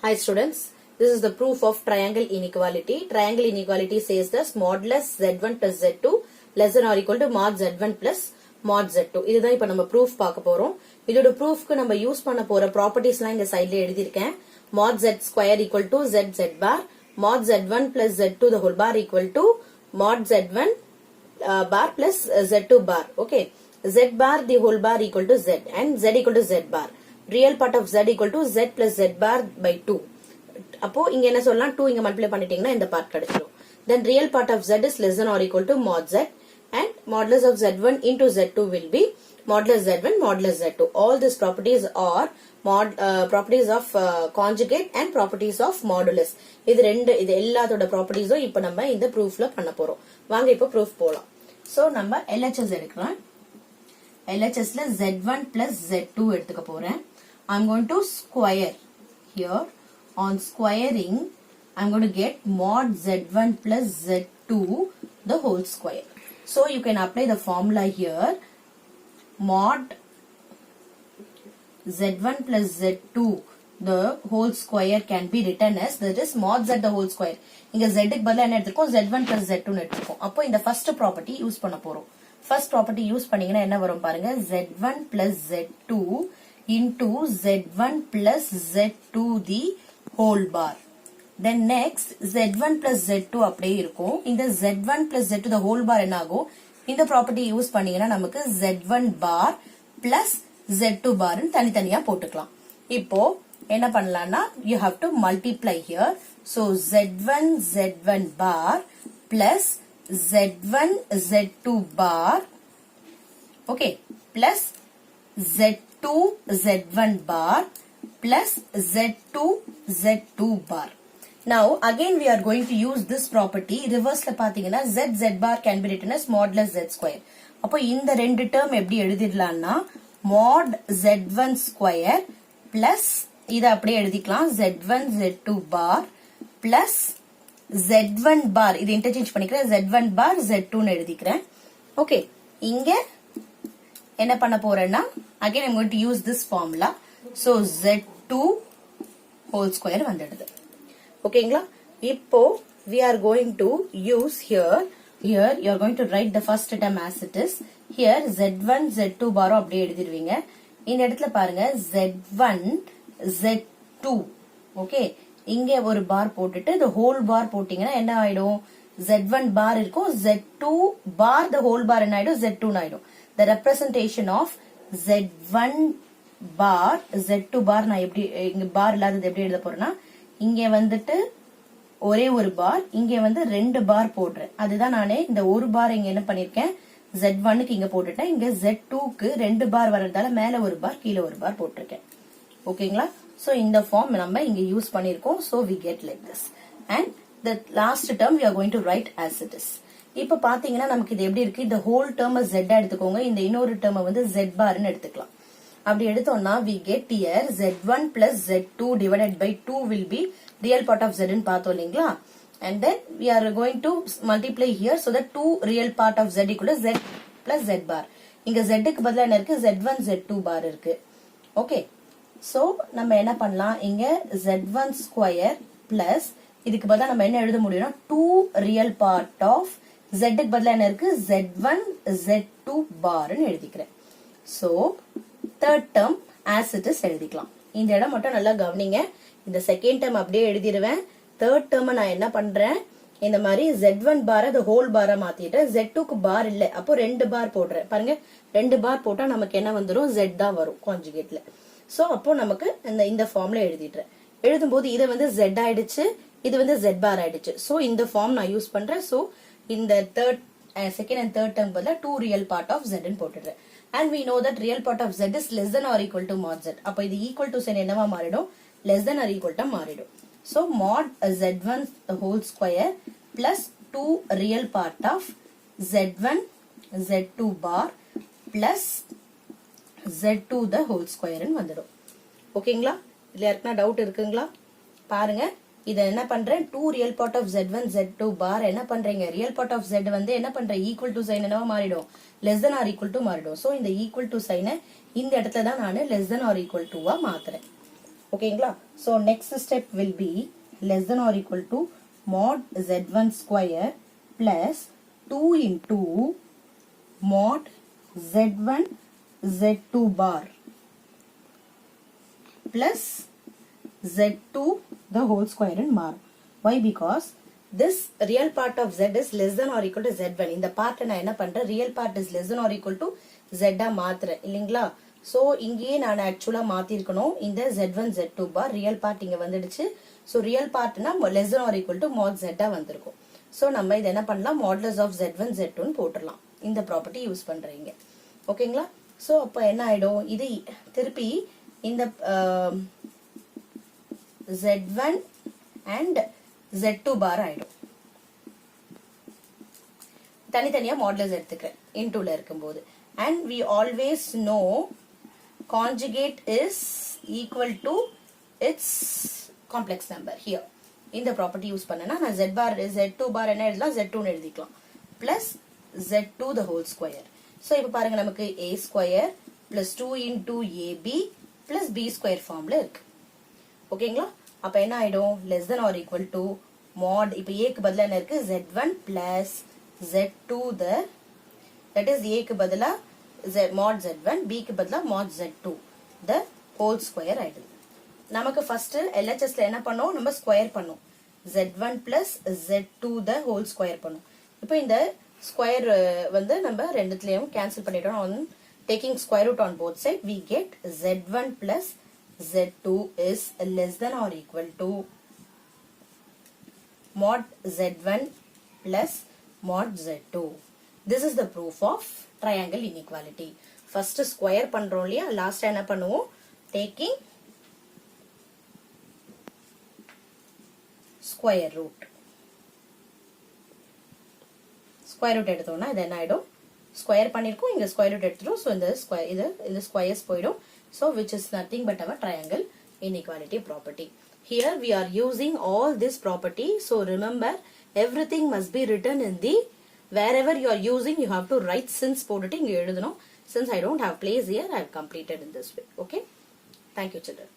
Hi students, this is the proof of triangle inequality. Triangle inequality says that modulus z1 plus z2 less than or equal to mod z1 plus mod z2. இதுதான் இப்ப நம்ம proof பார்க்க போறோம். இதோட proofக்கு நம்ம use பண்ண போற ப்ராப்பர்ட்டிஸ்லாம் இந்த சைடுல எழுதியிருக்கேன். mod z square equal to z bar, mod z1 plus z2 the whole bar equal to mod z1 bar plus z2 bar. Okay, z bar the whole bar equal to z and z equal to z bar. Real part of z equal to z plus z bar by 2. அப்போ இங்க என்ன சொல்லலாம் 2 இங்க multiply பண்ணிட்டீங்கன்னா இந்த part கிடைச்சிரும். Then real part of z is less than or equal to mod z and modulus of z1 into z2 will be modulus z1 modulus z2. All these properties are properties of conjugate and properties of modulus. இது எல்லாத்தோட ப்ராப்பர்ட்டிஸும் இப்போ நம்ம இந்த ப்ரூஃப்ல பண்ண போறோம். வாங்க இப்போ proof போலாம். சோ நம்ம LHS எடுக்கலாம். LHSல z1 plus z2 எடுத்துக்க போறேன். I'm going to square here. On squaring, I'm going to get mod z1 plus z2 the whole square. So you can apply the formula here. Mod z1 plus z2 the whole square can be written as that is mod z the whole square. இங்க z க்கு பதிலா என்ன எடுத்துக்கோம் z1 plus z2 னு எடுத்துக்கோம். அப்போ இந்த first property use பண்ண போறோம். First property use பண்ணீங்கன்னா என்ன வரும் பாருங்க, z1 plus z2 into z1 plus z2 the whole bar. Then next z1 plus z2 அப்படியே இருக்கும். இந்த z1 plus z2 the whole bar என்ன ஆகும், இந்த ப்ராப்பர்ட்டி யூஸ் பண்ணீங்கன்னா நமக்கு z1 bar plus z2 bar னு தனித்தனியா போட்டுக்கலாம். இப்போ என்ன பண்ணலாம்னா you have to multiply here. So z1 bar plus z1 z2 bar, okay, plus z2 z1 bar plus z2 z2 bar. Now again we are going to use this property. Reverse la பாத்தீங்கன்னா z bar can be written as modulus z square. அப்போ இந்த ரெண்டு term எப்படி எழுதிடலாம்னா mod z1 square plus இத அப்படியே எழுதிக்கலாம் z1 z2 bar plus z1 bar, இது interchange பண்ணிக்கிறேன், z1 bar z2 னு எழுதிக்கிறேன். ஓகே, இங்க என்ன பண்ண போறேன்னா again I'm going to use this formula. So z2 whole square வந்துடுது. ஓகேங்களா? இப்போ we are going to use here you are going to write the first term as it is. Here z1 z2 bar அப்படியே எழுதிடுவீங்க. இந்த இடத்துல பாருங்க z1 z2, okay, இங்க ஒரு பார் போட்டுட்டு the whole bar போட்டீங்கன்னா என்ன ஆயிடும், z1 bar இருக்கும், z2 bar the whole bar என்ன ஆயிடும், z2 ஆயிடும். The representation of z1 bar z2 bar நான் எப்படி இங்க பார் இல்லாதது எப்படி எழுத போறேன்னா, இங்க வந்துட்டு ஒரே ஒரு பார், இங்க வந்து ரெண்டு பார் போடுறேன். அதுதான் நானே இந்த ஒரு பார் இங்க என்ன பண்ணிருக்கேன், z1 க்கு இங்க போட்டுட்டேன். இங்க z2 க்கு ரெண்டு பார் வர்றதால மேல ஒரு பார் கீழே ஒரு பார் போட்டிருக்கேன். ஓகேங்களா? சோ இந்த ஃபார்ம் நம்ம இங்க யூஸ் பண்ணிருக்கோம். So we get like this and the last term we are going to write as it is. இப்ப பாத்தீங்கன்னா நமக்கு இது எப்படி இருக்கு, இந்த ஹோல் டேர்ம் z எடுத்துக்கோங்க, இந்த இன்னொரு டேர்ம் வந்து z bar னு எடுத்துக்கலாம். அப்படி எடுத்தோம்னா we get here z1 plus z2 divided by 2 will be real part of z ன்னு பார்த்தோம் இல்லீங்களா, and then we are going to multiply here so that 2 real part of z equal to z plus z bar. இங்க z க்கு பதிலா என்ன இருக்கு, z1 z2 bar இருக்கு. Okay, so நம்ம என்ன பண்ணலாம், இங்க z1 square plus இதுக்கு பதிலா நம்ம என்ன எழுத முடியும்னா 2 real part of z க்கு பதிலா என்ன இருக்கு, z1 z2 bar னு எழுதிக்கிறேன். So third term as it is எழுதிக்கலாம். இந்த இடம் மட்டும் நல்லா கவனிங்க, இந்த செகண்ட் டேர்ம் அப்படியே எழுதிடுவேன். தேர்ட் டேர்ம் நான் என்ன பண்றேன், இந்த மாதிரி z1 பார the whole பாரா மாத்திட்டேன், z2 க்கு பார் இல்ல, அப்போ ரெண்டு பார் போடுறேன். பாருங்க, ரெண்டு பார் போட்டா நமக்கு என்ன வந்துரும், z தான் வரும் கான்ஜுகேட்ல. சோ அப்போ நமக்கு இந்த ஃபார்ம்ல எழுதிடுறேன். எழுதும்போது இத வந்து z ஆயிடுச்சு, இது வந்து z பார் ஆயிடுச்சு. சோ இந்த ஃபார்ம் நான் யூஸ் பண்றேன். சோ இந்த செகண்ட் அண்ட் தேர்ட் டேர்ம் பதிலா 2 real part of z ன்னு போட்டுடுறேன். And we know that real part of z is less than or equal to mod z. அப்ப இது equal to sign என்னவா மாறிடும், less than or equal to மாறிடும். So mod z1 the whole square plus 2 real part of z1 z2 bar plus z2 the whole square ன்னு வந்துடும். ஓகேங்களா? இதுல யாருக்குனா doubt இருக்குங்களா? பாருங்க, இத என்ன பண்றேன், 2 real part of z1 z2 bar என்ன பண்றீங்க, real part of z வந்து என்ன பண்றேன், equal to sign என்னவா மாறிடும், less than or equal to மாறிடும். சோ இந்த equal to sign இந்த இடத்துல தான் நான் less than or equal to மாத்துறேன். ஓகேங்களா? so next step will be less than or equal to mod z1 square plus 2 into mod z1 z2 bar plus z2 the whole square in mar. Why? Because this real part of z is less than or equal to z1. இந்த part நான் என்ன பண்றேன், real part is less than or equal to z மாத்துறேன் இல்லைங்களா? so இங்கேயே நான் ஆக்சுவலா மாத்திருக்கணும். இந்த z1 z2 bar real part இங்க வந்துடுச்சு. so real partனா less than or equal to mod z வந்திருக்கும். so நம்ம இதை என்ன பண்ணலாம், modulus of z1 z2 ன்னு போட்டுடலாம். இந்த ப்ராப்பர்ட்டி யூஸ் பண்றீங்க. ஓகேங்களா? so அப்ப என்ன ஆயிடும், இது திருப்பி இந்த z1 and z2 bar ஆயிடும். தனித்தனியா மாடுலஸ் எடுத்துக்கிறேன் இன்டூல இருக்கும்போது. and we always know conjugate is equal to its complex number here. இந்த ப்ராப்பர்ட்டி யூஸ் பண்ணனா நான் z bar z2 bar என்ன எழுதலாம், z2 ன்னு எழுதிக்கலாம் plus z2 the whole square. so இப்போ பாருங்க நமக்கு a square plus 2 into ab plus b square ஃபார்ம்ல இருக்கு. ஓகேங்களா? அப்ப என்ன ஆயிடும், less than or equal to mod, இப்ப a க்கு பதிலா என்ன இருக்கு, z1 plus z2 the, that is a க்கு பதிலா mod z1, b க்கு பதிலா mod z2 the whole square ஆயிடுது. நமக்கு first LHS ல என்ன பண்ணோம், நம்ம ஸ்கொயர் பண்ணோம். z1 plus z2 the whole square பண்ணோம். இப்போ இந்த ஸ்கொயர் வந்து நம்ம ரெண்டுத்துலயும் கேன்சல் பண்ணிட்டோம். on taking square root on both side we get z1 plus z2 is less than or equal to mod z1 plus mod z2. This is the proof of triangle inequality. First square பண்றோம் இல்லையா, last என்ன பண்ணுவோம், taking square root. square root எடுத்தோம்னா இது என்ன ஆயிடும், square பண்ணிருக்கோம், இங்க ஸ்கொயர் ரூட் எடுத்துரும். so இந்த ஸ்கொயர் இது ஸ்கொயர்ஸ் போயிடும். so which is nothing but our triangle inequality property. Here we are using all this property. so remember everything must be written in the, wherever you are using you have to write since போட்டுட்டு இங்க எழுதணும். since I don't have place here I have completed in this way. okay, thank you children.